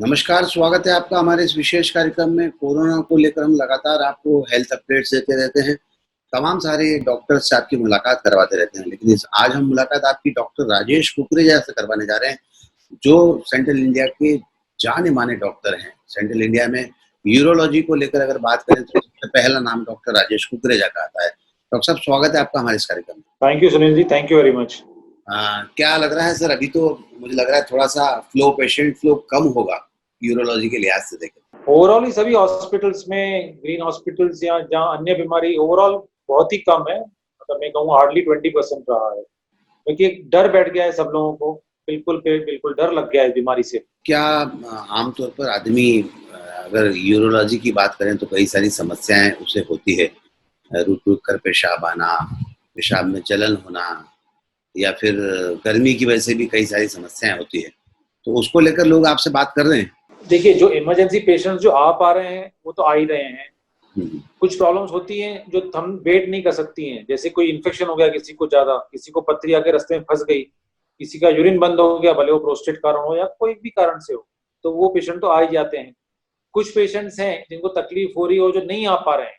नमस्कार, स्वागत है आपका हमारे इस विशेष कार्यक्रम में। कोरोना को लेकर हम लगातार आपको हेल्थ अपडेट्स देते रहते हैं। तमाम सारे डॉक्टर्स से आपकी मुलाकात करवाते रहते हैं, लेकिन इस आज हम मुलाकात आपकी डॉक्टर राजेश कुकरेजा से करवाने जा रहे हैं, जो सेंट्रल इंडिया के जाने-माने डॉक्टर हैं। सेंट्रल इंडिया में यूरोलॉजी को लेकर अगर बात करें तो सबसे पहला नाम डॉक्टर राजेश कुकरेजा का आता है। डॉक्टर साहब, स्वागत है आपका हमारे इस कार्यक्रम में। Thank you Sunil ji, thank you very much. क्या लग रहा है सर, अभी तो मुझे लग रहा है थोड़ा-सा पेशेंट फ्लो कम होगा यूरोलॉजी के लिहाज से देखें। ओवरऑल ही सभी हॉस्पिटल्स में, ग्रीन हॉस्पिटल्स या जहाँ अन्य बीमारी ओवरऑल बहुत ही कम है। मतलब मैं कहूँ हार्डली 20% रहा है, क्योंकि एक डर बैठ गया है सब लोगों को। बिल्कुल डर लग गया है बीमारी से। क्या आमतौर पर आदमी अगर यूरोलॉजी की बात करें तो कई सारी समस्याएं उसे होती है। रुक रुक कर पेशाब आना, पेशाब में जलन होना, या फिर गर्मी की वजह से भी कई सारी समस्याएं होती है, तो उसको लेकर लोग आपसे बात कर रहे हैं। देखिए, जो इमरजेंसी पेशेंट्स जो आ पा रहे हैं वो तो आ ही रहे हैं। हम्म, कुछ प्रॉब्लम्स होती हैं जो हम वेट नहीं कर सकती हैं, जैसे कोई इन्फेक्शन हो गया किसी को, ज्यादा किसी को पथरी आके रास्ते में फंस गई, किसी का यूरिन बंद हो गया, भले वो प्रोस्टेट कारण हो या कोई भी कारण से हो, तो वो पेशेंट तो आ ही जाते हैं। कुछ पेशेंट्स हैं जिनको तकलीफ हो रही हो, जो नहीं आ पा रहे हैं,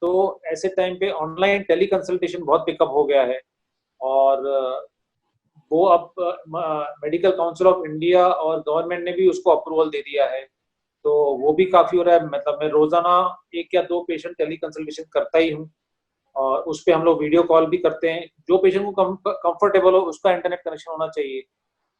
तो ऐसे टाइम पे ऑनलाइन टेली कंसल्टेशन बहुत पिकअप हो गया है। और वो अब मेडिकल काउंसिल ऑफ इंडिया और गवर्नमेंट ने भी उसको अप्रूवल दे दिया है, तो वो भी काफी हो रहा है। मतलब मैं रोजाना 1 या 2 पेशेंट टेली कंसल्टेशन करता ही हूँ, और उस पे हम लोग वीडियो कॉल भी करते हैं। जो पेशेंट को कंफर्टेबल हो, उसका इंटरनेट कनेक्शन होना चाहिए,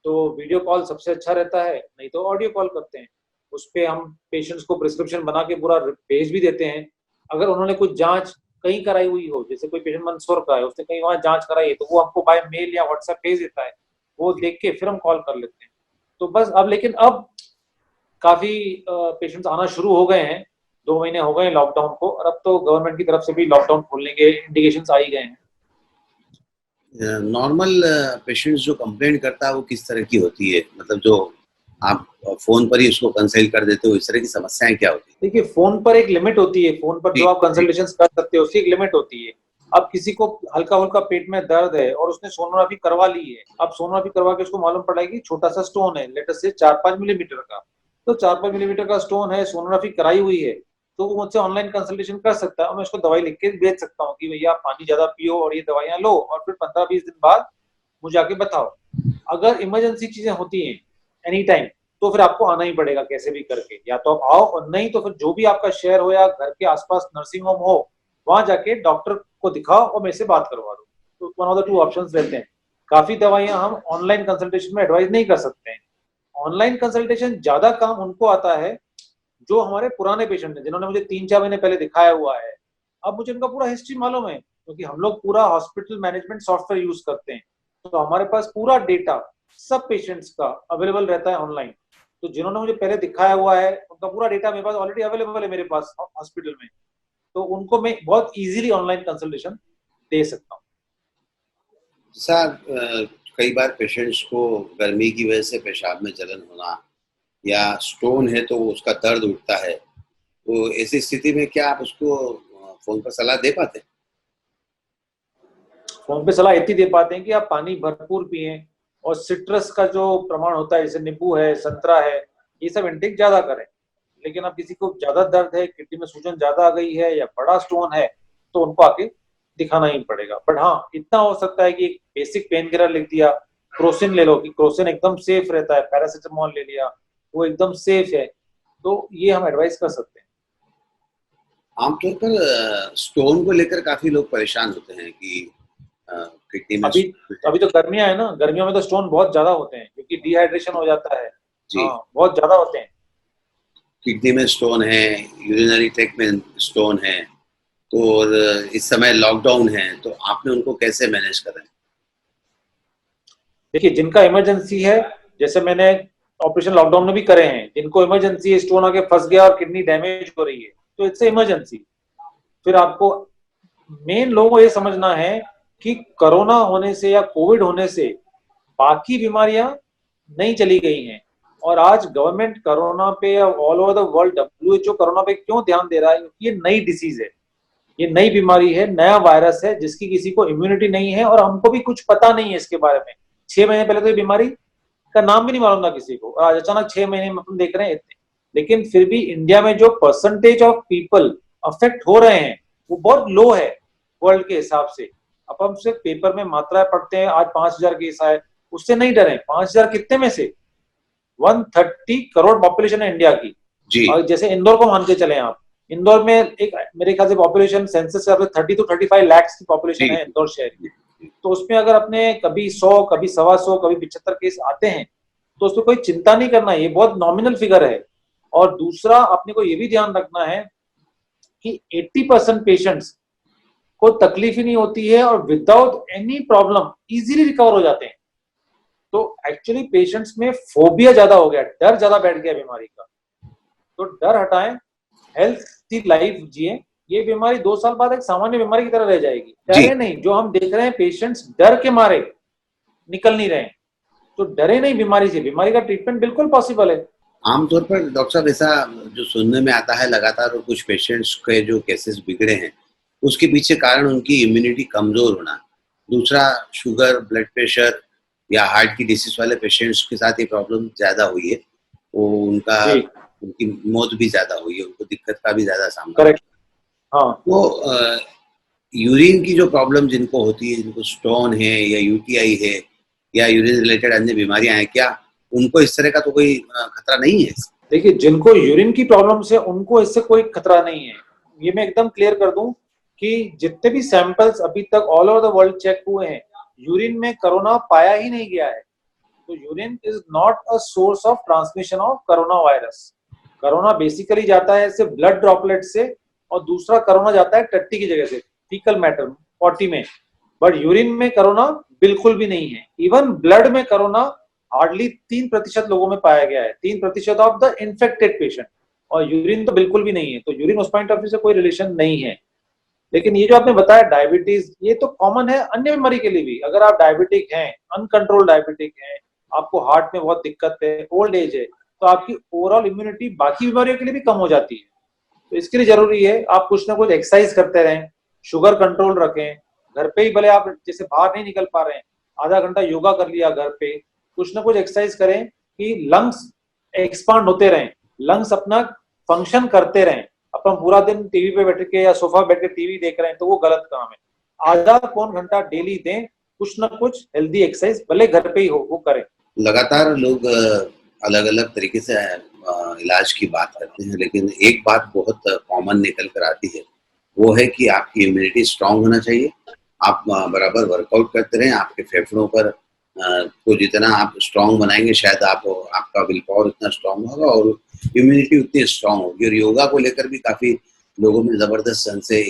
तो वीडियो कॉल सबसे अच्छा रहता है, नहीं तो ऑडियो कॉल करते हैं। उस पे हम पेशेंट्स को प्रिस्क्रिप्शन बना के पूरा भेज भी देते हैं। अगर उन्होंने कुछ जांच कहीं कराई हुई हो, जैसे कोई पेशेंट मंदसौर का है, उसने कहीं वहां जांच कराई है, तो वो हमको बाय मेल या व्हाट्सएप भेज देता है। वो देख के फिर हम कॉल कर लेते हैं। तो बस अब, लेकिन अब काफी पेशेंट्स आना शुरू हो गए हैं। 2 महीने हो गए लॉकडाउन को, और अब तो गवर्नमेंट की तरफ से भी लॉकडाउन खोलने के इंडिकेशंस आ ही गए हैं। नॉर्मल पेशेंट्स जो कंप्लेन करता है वो किस तरह की होती है, मतलब जो आप फोन पर ही उसको कंसल्ट कर देते हो, इस तरह की समस्याएं क्या होती देखिए, फोन पर एक लिमिट होती है, फोन पर है? जो आप जी। कंसल्टेशन कर सकते हो उसकी एक लिमिट होती है। अब किसी को हल्का हल्का पेट में दर्द है और उसने सोनोग्राफी करवा ली है, अब सोनोग्राफी करवा के उसको मालूम पड़ा कि छोटा सा स्टोन है, लेटर से 4-5 मिलीमीटर का, तो 4-5 मिलीमीटर का स्टोन है, सोनोग्राफी कराई हुई है, तो वो मुझसे ऑनलाइन कंसल्टेशन कर सकता है, और मैं उसको दवाई लिख के भेज सकता हूँ कि भैया आप पानी ज्यादा पियो और ये दवाइयां लो, और फिर 15-20 दिन बाद मुझे आके बताओ। अगर इमरजेंसी चीजें होती हैं एनी टाइम, तो फिर आपको आना ही पड़ेगा कैसे भी करके, या तो आप आओ, और नहीं तो फिर जो भी आपका शहर हो या घर के आसपास नर्सिंग होम हो, वहां जाके डॉक्टर को दिखाओ और मेरे से बात करवा दो। तो वन ऑफ द 2 ऑप्शंस रहते हैं। काफी दवाइयां हम ऑनलाइन कंसल्टेशन में एडवाइस नहीं कर सकते हैं। ऑनलाइन कंसल्टेशन ज्यादा काम उनको आता है जो हमारे पुराने पेशेंट हैं, जिन्होंने मुझे 3-4 महीने पहले दिखाया हुआ है। अब मुझे उनका पूरा हिस्ट्री मालूम है, क्योंकि हम लोग पूरा हॉस्पिटल मैनेजमेंट सॉफ्टवेयर यूज करते हैं, तो हमारे पास पूरा डेटा सब पेशेंट्स का अवेलेबल रहता है ऑनलाइन। तो जिन्होंने मुझे पहले दिखाया हुआ है उनका पूरा डेटा मेरे पास ऑलरेडी अवेलेबल है, मेरे पास हॉस्पिटल में, तो उनको मैं बहुत इजीली ऑनलाइन कंसल्टेशन दे सकता हूँ। सर, कई बार पेशेंट्स को गर्मी की वजह से पेशाब में जलन होना या स्टोन है तो उसका दर्द उठता है, तो ऐसी स्थिति में क्या आप उसको फोन पर सलाह दे पाते हैं? फोन पे सलाह इतनी दे पाते हैं कि आप पानी भरपूर पिए, और सिट्रस का जो प्रमाण होता है, जैसे नींबू है, संतरा है, ये सब इंटेक ज्यादा करें। लेकिन अब किसी को ज्यादा दर्द है, किडनी में सूजन ज्यादा आ गई है या बड़ा स्टोन है, तो उनको आके दिखाना ही पड़ेगा। बट हाँ, इतना हो सकता है कि एक बेसिक पेन किलर लिख दिया, क्रोसिन ले लो, कि क्रोसिन एकदम सेफ रहता है, पैरासिटामोल ले लिया, वो एकदम सेफ है, तो ये हम एडवाइस कर सकते हैं। आमतौर पर स्टोन को लेकर काफी लोग परेशान होते हैं कि किडनी में अभी अभी तो गर्मियां है ना, गर्मियों में तो स्टोन बहुत ज्यादा होते हैं, क्योंकि डिहाइड्रेशन हो जाता है। जी, हाँ, बहुत ज्यादा होते हैं। किडनी में स्टोन है, यूरिनरी ट्रैक्ट में स्टोन है, तो और इस समय लॉकडाउन है, तो आपने उनको कैसे मैनेज करा है? देखिए, जिनका इमरजेंसी है, जैसे मैंने ऑपरेशन लॉकडाउन में भी करे हैं, जिनको इमरजेंसी है, स्टोन आके फंस गया और किडनी डैमेज हो रही है, तो इट्स इमरजेंसी। फिर आपको मेन लोगों को ये समझना है कि कोरोना होने से या कोविड होने से बाकी बीमारियां नहीं चली गई हैं। और आज गवर्नमेंट कोरोना पे या all over the world WHO corona पे क्यों ध्यान दे रहा है, क्योंकि ये नई डिसीज है, ये नई बीमारी है, नया वायरस है, जिसकी किसी को इम्यूनिटी नहीं है, और हमको भी कुछ पता नहीं है इसके बारे में। 6 महीने पहले तो ये बीमारी का नाम भी नहीं मालूम था किसी को, और आज अचानक 6 महीने में अपन देख रहे हैं इतने। लेकिन फिर भी इंडिया में जो परसेंटेज ऑफ पीपल अफेक्ट हो रहे हैं वो बहुत लो है वर्ल्ड के हिसाब से। अब हम सिर्फ पेपर में मात्राएं पढ़ते हैं, आज 5,000 केस आए, उससे नहीं डरे। 5,000 कितने में से 130 करोड़ पॉपुलेशन है इंडिया की। जी और जैसे इंदौर को मान के चले आप, इंदौर में एक मेरे ख्याल से पॉपुलेशन सेंसस से 30 to 35 लाख की पॉपुलेशन जी है इंदौर शहर की। तो उसमें अगर अपने कभी 100, कभी 125, कभी 75 केस आते हैं तो उसमें कोई चिंता नहीं करना है, ये बहुत नॉमिनल फिगर है। और दूसरा अपने को ये भी ध्यान रखना है कि 80% पेशेंट्स को तकलीफ ही नहीं होती है और without any problem easily recover हो जाते हैं। तो एक्चुअली पेशेंट्स में फोबिया ज्यादा हो गया, डर ज्यादा बैठ गया बीमारी का। तो डर हटाएं, हेल्थी लाइफ जिए। ये बीमारी 2 साल बाद एक सामान्य बीमारी की तरह रह जाएगी। डरे नहीं, जो हम देख रहे हैं पेशेंट्स डर के मारे निकल नहीं रहे हैं, तो डरे नहीं बीमारी से, बीमारी का ट्रीटमेंट बिल्कुल पॉसिबल है। आमतौर पर डॉक्टर साहब ऐसा जो सुनने में आता है लगातार, और कुछ पेशेंट्स के जो केसेस बिगड़े हैं उसके पीछे कारण उनकी इम्यूनिटी कमजोर होना। दूसरा, शुगर, ब्लड प्रेशर या हार्ट की डिसीज वाले पेशेंट्स के साथ ये प्रॉब्लम ज्यादा हुई है, वो जी उनकी मौत भी ज्यादा हुई है, उनको दिक्कत का भी ज्यादा सामना। करेक्ट। हाँ तो यूरिन की जो प्रॉब्लम जिनको होती है, जिनको स्टोन है या यूटीआई है या यूरिन रिलेटेड अन्य बीमारियां हैं, क्या उनको इस तरह का तो कोई खतरा नहीं है? देखिए, जिनको यूरिन की प्रॉब्लम है उनको इससे कोई खतरा नहीं है। ये मैं एकदम क्लियर कर दूं कि जितने भी सैंपल्स अभी तक all over the world check हुए हैं, यूरिन में कोरोना पाया ही नहीं गया है। तो urine is not a source of transmission of corona virus. Corona basically जाता है सिर्फ ब्लड ड्रॉपलेट से, और दूसरा कोरोना जाता है टट्टी की जगह से, फीकल मैटर, पॉटी में। बट यूरिन में कोरोना बिल्कुल भी नहीं है। इवन ब्लड में कोरोना हार्डली 3% लोगों में पाया गया है, 3% ऑफ द इन्फेक्टेड पेशेंट। और यूरिन तो बिल्कुल भी नहीं है, तो यूरिन उस पॉइंट ऑफ व्यू से कोई रिलेशन नहीं है। लेकिन ये जो आपने बताया डायबिटीज, ये तो कॉमन है अन्य बीमारी के लिए भी। अगर आप डायबिटिक हैं, अनकंट्रोल डायबिटिक हैं, आपको हार्ट में बहुत दिक्कत है, ओल्ड एज है, तो आपकी ओवरऑल इम्यूनिटी बाकी बीमारियों के लिए भी कम हो जाती है। तो इसके लिए जरूरी है आप कुछ ना कुछ एक्सरसाइज करते रहें, शुगर कंट्रोल रखें। घर पे ही भले आप जैसे बाहर नहीं निकल पा रहे हैं, आधा घंटा योगा कर लिया घर पे, कुछ ना कुछ एक्सरसाइज करें कि लंग्स एक्सपांड होते रहें, लंग्स अपना फंक्शन करते रहें। अपन पूरा दिन टीवी पे बैठ के या सोफा बैठ के टीवी देख रहे हैं तो वो गलत काम है। आधा पौन घंटा डेली दें कुछ ना कुछ हेल्दी एक्सरसाइज, भले घर पे ही हो, वो करें। लगातार लोग अलग अलग तरीके से इलाज की बात करते हैं, लेकिन एक बात बहुत कॉमन निकल कर आती है, वो है कि आपकी इम्यूनिटी स्ट्रांग होना चाहिए। आप बराबर वर्कआउट करते रहें, आपके फेफड़ों पर को जितना आप स्ट्रांग बनाएंगे, शायद आपका विल पावर उतना स्ट्रांग होगा और इम्यूनिटी उतनी स्ट्रांग होगी। और योगा को लेकर भी काफी लोगों में जबरदस्त संशय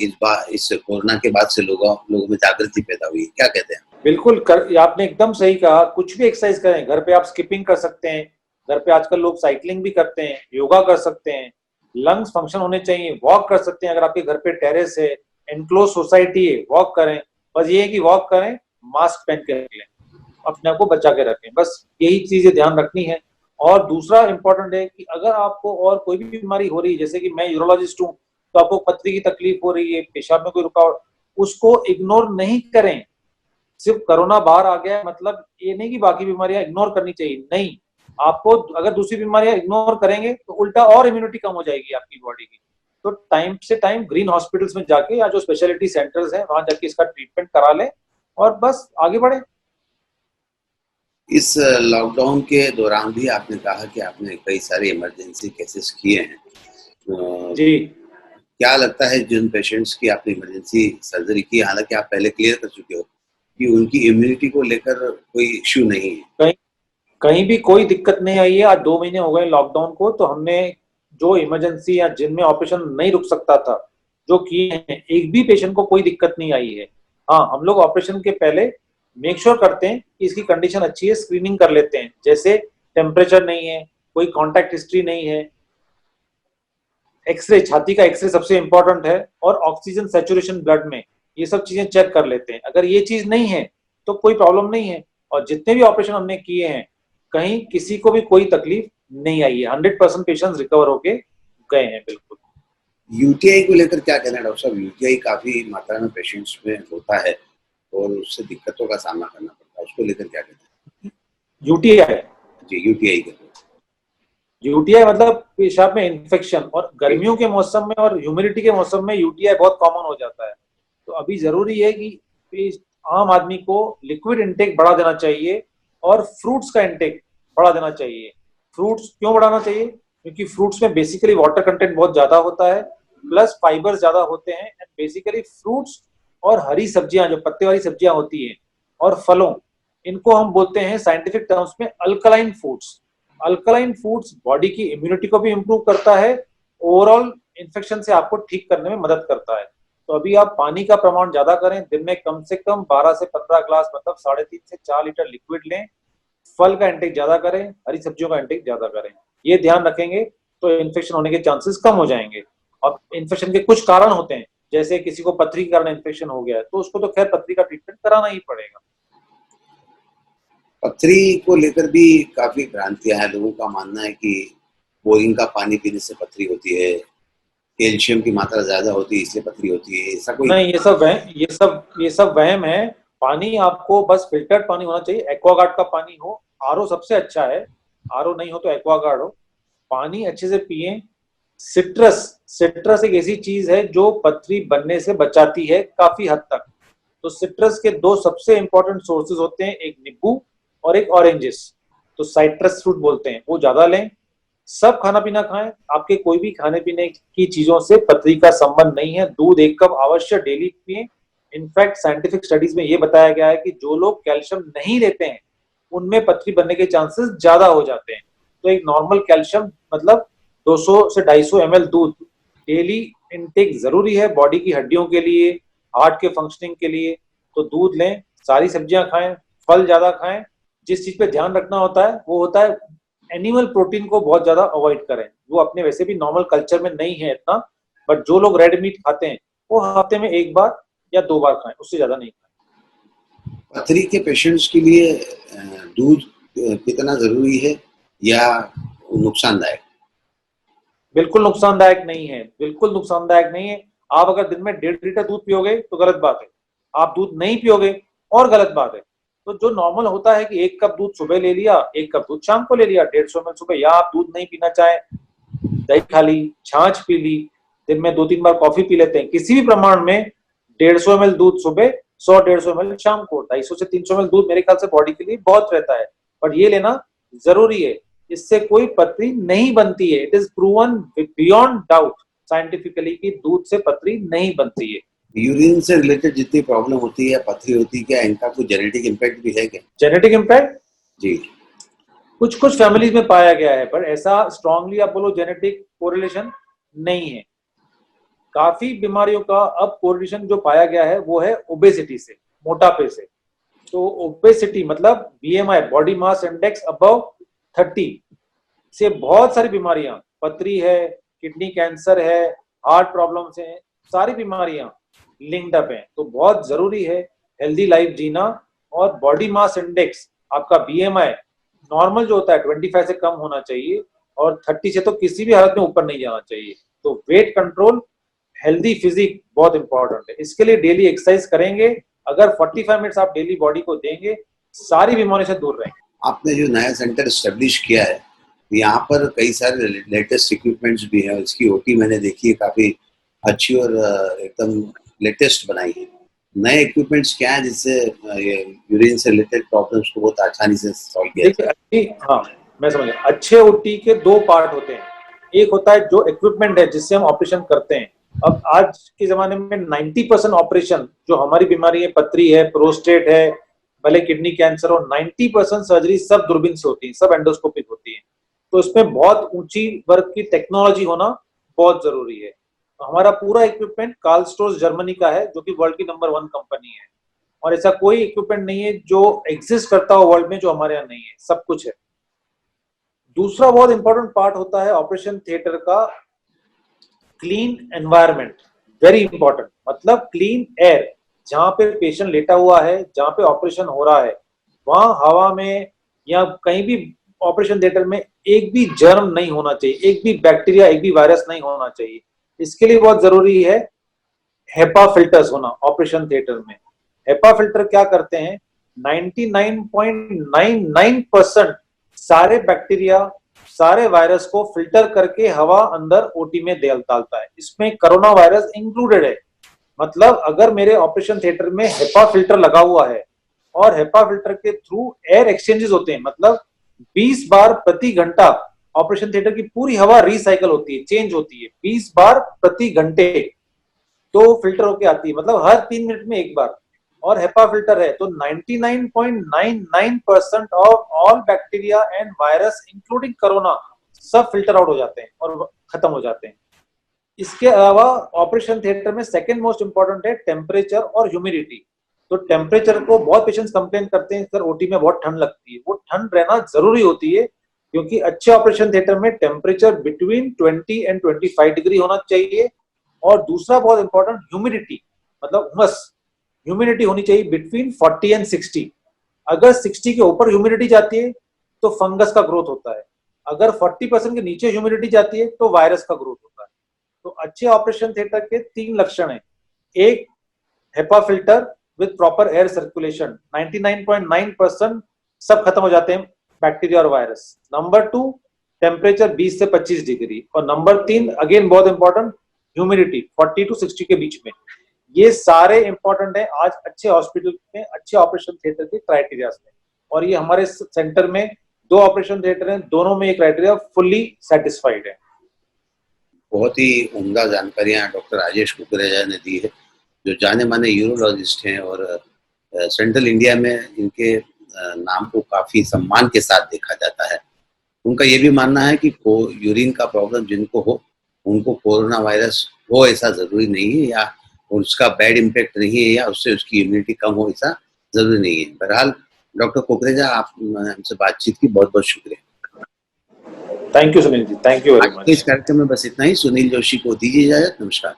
इस कोरोना के बाद से लोगों में जागृति पैदा हुई। क्या कहते हैं? बिल्कुल आपने एकदम सही कहा। कुछ भी एक्सरसाइज करें, घर पे आप स्किपिंग कर सकते हैं, घर पे आजकल लोग साइकिलिंग भी करते हैं, योगा कर सकते हैं, लंग्स फंक्शन होने चाहिए, वॉक कर सकते हैं। अगर आपके घर पे टेरेस है, एनक्लोज सोसाइटी है, वॉक करें। बस ये है कि वॉक करें, मास्क पहन के रखें, अपने आप को बचा के रखें, बस यही चीजें ध्यान रखनी है। और दूसरा इंपॉर्टेंट है कि अगर आपको और कोई भी बीमारी हो रही है, जैसे कि मैं यूरोलॉजिस्ट हूँ, तो आपको पथरी की तकलीफ हो रही है, पेशाब में कोई रुकावट, उसको इग्नोर नहीं करें। सिर्फ कोरोना बाहर आ गया मतलब ये नहीं कि बाकी बीमारियां इग्नोर करनी चाहिए, नहीं। आपको अगर दूसरी बीमारियां इग्नोर करेंगे तो उल्टा और इम्यूनिटी कम हो जाएगी आपकी बॉडी की। तो टाइम से टाइम ग्रीन हॉस्पिटल्स में जाके या जो स्पेशलिटी सेंटर्स हैं वहां जाके इसका ट्रीटमेंट करा लें और बस आगे बढ़े। इस लॉकडाउन के दौरान भी आपने कहा कि आपने कई सारे इमरजेंसी केसेस किए हैं। जी क्या लगता है जिन पेशेंट्स की आपने इमरजेंसी सर्जरी की, हालांकि आप पहले क्लियर कर चुके हो कि उनकी इम्यूनिटी को लेकर कोई इश्यू नहीं है? कहीं कहीं भी कोई दिक्कत नहीं आई है। आज 2 महीने हो गए लॉकडाउन को, तो हमने जो इमरजेंसी या जिनमें ऑपरेशन नहीं रुक सकता था जो किए हैं, एक भी पेशेंट को कोई दिक्कत नहीं आई है। हाँ, हम लोग ऑपरेशन के पहले मेक श्योर करते हैं कि इसकी कंडीशन अच्छी है, स्क्रीनिंग कर लेते हैं, जैसे टेम्परेचर नहीं है, कोई कॉन्टैक्ट हिस्ट्री नहीं है, एक्सरे, छाती का एक्सरे सबसे इंपॉर्टेंट है, और ऑक्सीजन सैचुरेशन ब्लड में, ये सब चीजें चेक कर लेते हैं। अगर ये चीज नहीं है तो कोई प्रॉब्लम नहीं है। और जितने भी ऑपरेशन हमने किए हैं कहीं किसी को भी कोई तकलीफ नहीं आई है, 100% पेशेंट्स रिकवर होके गए हैं। बिल्कुल। यूटीआई को लेकर क्या कहना है डॉक्टर साहब? यूटीआई काफी मात्रा में पेशेंट्स में होता है और उससे दिक्कतों का सामना करना पड़ता है, उसको लेकर क्या कहते हैं? यूटीआई जी, यूटीआई के। यूटीआई मतलब पेशाब में इन्फेक्शन, और गर्मियों के मौसम में और ह्यूमिडिटी के मौसम में यूटीआई बहुत कॉमन हो जाता है। तो अभी जरूरी है कि आम आदमी को लिक्विड इंटेक बढ़ा देना चाहिए और फ्रूट्स का इंटेक बढ़ा देना चाहिए। फ्रूट्स क्यों बढ़ाना चाहिए? क्योंकि फ्रूट्स में बेसिकली वाटर कंटेंट बहुत ज्यादा होता है, प्लस फाइबर ज्यादा होते हैं। एंड बेसिकली फ्रूट्स और हरी सब्जियां, जो पत्ते वाली सब्जियां होती हैं, और फलों, इनको हम बोलते हैं साइंटिफिक टर्म्स में alkaline foods. Alkaline foods body की इम्यूनिटी को भी इंप्रूव करता है, ओवरऑल इन्फेक्शन से आपको ठीक करने में मदद करता है। तो अभी आप पानी का प्रमाण ज्यादा करें, दिन में कम से कम 12 से 15 ग्लास, मतलब 3.5 से 4 लीटर लिक्विड लें। फल का इंटेक ज्यादा करें, हरी सब्जियों का इंटेक ज्यादा करें। ये ध्यान रखेंगे तो इन्फेक्शन होने के चांसेस कम हो जाएंगे। और इन्फेक्शन के कुछ कारण होते हैं, जैसे किसी को पथरी के कारण इन्फेक्शन हो गया है, तो उसको तो खैर पथरी का ट्रीटमेंट कराना ही पड़ेगा। पथरी को लेकर भी काफी भ्रांतियां हैं। लोगों का मानना है कि बोरिंग का पानी पीने से पथरी होती है, कैल्शियम की मात्रा ज्यादा होती है इसलिए पथरी होती है, ऐसा कोई? नहीं, ये सब वहम है। पानी आपको बस फिल्टर्ड पानी होना चाहिए, एक्वागार्ड का पानी हो, आरओ सबसे अच्छा है, आरओ नहीं हो तो एक्वागार्ड हो। पानी अच्छे से पिए। सिट्रस सिट्रस एक ऐसी चीज है जो पथरी बनने से बचाती है काफी हद तक। तो सिट्रस के दो सबसे इंपॉर्टेंट सोर्सेज होते हैं, एक नींबू और एक ऑरेंजेस। तो साइट्रस फ्रूट बोलते हैं, वो ज्यादा लें। सब खाना पीना खाएं, आपके कोई भी खाने पीने की चीजों से पथरी का संबंध नहीं है। दूध 1 कप अवश्य डेली पिए। इनफैक्ट साइंटिफिक स्टडीज में ये बताया गया है कि जो लोग कैल्शियम नहीं लेते हैं, उनमें पथरी बनने के चांसेस ज्यादा हो जाते हैं। तो एक नॉर्मल कैल्शियम मतलब 200 से 250 ml दूध डेली इनटेक जरूरी है बॉडी की हड्डियों के लिए, हार्ट के फंक्शनिंग के लिए। तो दूध लें, सारी सब्जियां खाएं, फल ज्यादा खाएं। जिस चीज पे ध्यान रखना होता है वो होता है एनिमल प्रोटीन को बहुत ज्यादा अवॉइड करें, वो अपने वैसे भी नॉर्मल कल्चर में नहीं है इतना। बट जो लोग रेड मीट खाते हैं वो हफ्ते में 1 बार या 2 बार खाएं, उससे ज्यादा नहीं खाएं। पथरी के पेशेंट्स के लिए दूध कितना जरूरी है या नुकसानदायक? बिल्कुल नुकसानदायक नहीं है, बिल्कुल नुकसानदायक नहीं है। आप अगर दिन में 1.5 लीटर दूध पियोगे तो गलत बात है, आप दूध नहीं पियोगे और गलत बात है। तो जो नॉर्मल होता है कि 1 कप दूध सुबह ले लिया, 1 कप दूध शाम को ले लिया, 150 ml सुबह। या आप दूध नहीं पीना चाहें, दही खा ली, छाछ पी ली, दिन में 2-3 बार कॉफी पी लेते हैं, किसी भी प्रमाण में 150 ml दूध सुबह, 100-150 ml शाम को, 250 से 300 ml दूध मेरे ख्याल से बॉडी के लिए बहुत रहता है। पर ये लेना जरूरी है, इससे कोई पथरी नहीं बनती है। It is proven beyond doubt scientifically कि दूध से पथरी नहीं बनती है। यूरिन से रिलेटेड जितनी प्रॉब्लम होती है, पथरी होती है, क्या इनका कोई जेनेटिक इम्पैक्ट भी है क्या? जेनेटिक इम्पैक्ट जी। कुछ कुछ फैमिलीज में पाया गया है, पर ऐसा स्ट्रांगली आप बोलो जेनेटिक कोरिलेशन नहीं है। काफी बीमारियों का अब कोरिलेशन जो पाया गया है वो है ओबेसिटी से, मोटापे से। तो ओबेसिटी मतलब BMI, body mass index above 30 से बहुत सारी बीमारियां, पथरी है, किडनी कैंसर है, हार्ट प्रॉब्लम्स हैं, सारी बीमारियां लिंक्ड अप हैं। तो बहुत जरूरी है हेल्दी लाइफ जीना। और बॉडी मास इंडेक्स, आपका बीएमआई नॉर्मल जो होता है 25 से कम होना चाहिए, और 30 से तो किसी भी हालत में ऊपर नहीं जाना चाहिए। तो वेट कंट्रोल, हेल्दी फिजिक बहुत इंपॉर्टेंट है। इसके लिए डेली एक्सरसाइज करेंगे, अगर 45 मिनट्स आप डेली बॉडी को देंगे, सारी बीमारियों से दूर रहेंगे। आपने जो नया सेंटर स्टेब्लिश किया है, यहाँ पर कई सारे लेटेस्ट इक्विपमेंट्स भी हैं। इसकी ओटी मैंने देखी है, काफी अच्छी और एकदम लेटेस्ट बनाई है। नए इक्विपमेंट्स क्या है जिससे ये यूरिन से रिलेटेड प्रॉब्लम्स को बहुत आसानी से सॉल्व किया जाए? देखिए हाँ, मैं समझ गया। अच्छे ओटी के 2 पार्ट होते हैं। एक होता है जो इक्विपमेंट है जिससे हम ऑपरेशन करते हैं। अब आज के जमाने में 90% ऑपरेशन जो हमारी बीमारी है, पथरी है, प्रोस्टेट है, भले किडनी कैंसर हो, 90% सर्जरी सब दूरबीन से होती है, सब एंडोस्कोपिक होती है। तो इसमें बहुत ऊंची वर्ग की टेक्नोलॉजी होना बहुत जरूरी है। तो हमारा पूरा इक्विपमेंट कार्ल स्टोर्स जर्मनी का है, जो कि वर्ल्ड की नंबर 1 कंपनी है। और ऐसा कोई इक्विपमेंट नहीं है जो एग्जिस्ट करता हो वर्ल्ड में जो हमारे यहाँ नहीं है, सब कुछ है। दूसरा बहुत इंपॉर्टेंट पार्ट होता है ऑपरेशन थिएटर का, क्लीन एनवायरनमेंट, वेरी इंपॉर्टेंट। मतलब क्लीन एयर, जहां पे पेशेंट लेटा हुआ है, जहां पे ऑपरेशन हो रहा है, वहां हवा में या कहीं भी ऑपरेशन थिएटर में एक भी जर्म नहीं होना चाहिए, एक भी बैक्टीरिया, एक भी वायरस नहीं होना चाहिए। इसके लिए बहुत जरूरी है हेपा फिल्टर्स होना ऑपरेशन थिएटर में। हेपा फिल्टर क्या करते हैं, 99.99% सारे बैक्टीरिया, सारे वायरस को फिल्टर करके हवा अंदर ओटी में डालता है। इसमें कोरोना वायरस इंक्लूडेड है। मतलब अगर मेरे ऑपरेशन थिएटर में हेपा फिल्टर लगा हुआ है और हेपा फिल्टर के थ्रू एयर एक्सचेंजेस होते हैं, मतलब 20 बार प्रति घंटा ऑपरेशन थिएटर की पूरी हवा रिसाइकल होती है, चेंज होती है 20 बार प्रति घंटे, तो फिल्टर होके आती है, मतलब हर 3 मिनट में एक बार। और हेपा फिल्टर है तो 99.99% of all bacteria and virus including corona सब फिल्टर आउट हो जाते हैं और खत्म हो जाते हैं। इसके अलावा ऑपरेशन थिएटर में सेकंड मोस्ट इंपॉर्टेंट है टेम्परेचर और ह्यूमिडिटी। तो टेम्परेचर को बहुत पेशेंट्स कंप्लेन करते हैं सर ओटी में बहुत ठंड लगती है, वो ठंड रहना जरूरी होती है क्योंकि अच्छे ऑपरेशन थिएटर में टेम्परेचर बिटवीन 20 एंड 25 डिग्री होना चाहिए। और दूसरा बहुत इंपॉर्टेंट ह्यूमिडिटी, मतलब ह्यूमिडिटी होनी चाहिए बिटवीन 40 एंड 60। अगर 60 के ऊपर ह्यूमिडिटी जाती है तो फंगस का ग्रोथ होता है, अगर 40% के नीचे ह्यूमिडिटी जाती है तो वायरस का ग्रोथ होता है। तो अच्छे ऑपरेशन थिएटर के 3 लक्षण हैं। एक, HEPA filter with proper air circulation, 99.9% सब खत्म हो जाते हैं बैक्टीरिया और वायरस। नंबर 2, टेम्परेचर 20 से 25 डिग्री। और नंबर 3, अगेन बहुत इंपॉर्टेंट, ह्यूमिडिटी 40 to 60 के बीच में। ये सारे इंपॉर्टेंट है आज अच्छे हॉस्पिटल में, अच्छे ऑपरेशन थिएटर के क्राइटेरिया में। और ये हमारे सेंटर में 2 ऑपरेशन थिएटर हैं, दोनों में ये क्राइटेरिया फुल्ली सेटिस्फाइड है। बहुत ही उम्दा जानकारियां डॉक्टर राजेश कुकरेजा ने दी है, जो जाने माने यूरोलॉजिस्ट हैं और सेंट्रल इंडिया में इनके नाम को काफ़ी सम्मान के साथ देखा जाता है। उनका ये भी मानना है कि यूरिन का प्रॉब्लम जिनको हो उनको कोरोना वायरस हो ऐसा ज़रूरी नहीं है, या उसका बैड इम्पैक्ट नहीं है, या उससे उसकी इम्यूनिटी कम हो ऐसा ज़रूरी नहीं है। बहरहाल डॉक्टर कुकरेजा, आप हमसे बातचीत की बहुत बहुत शुक्रिया। Thank you Sunil ji, thank you very much. इस कार्यक्रम में बस इतना ही। सुनील जोशी को दीजिए इजाजत। नमस्कार।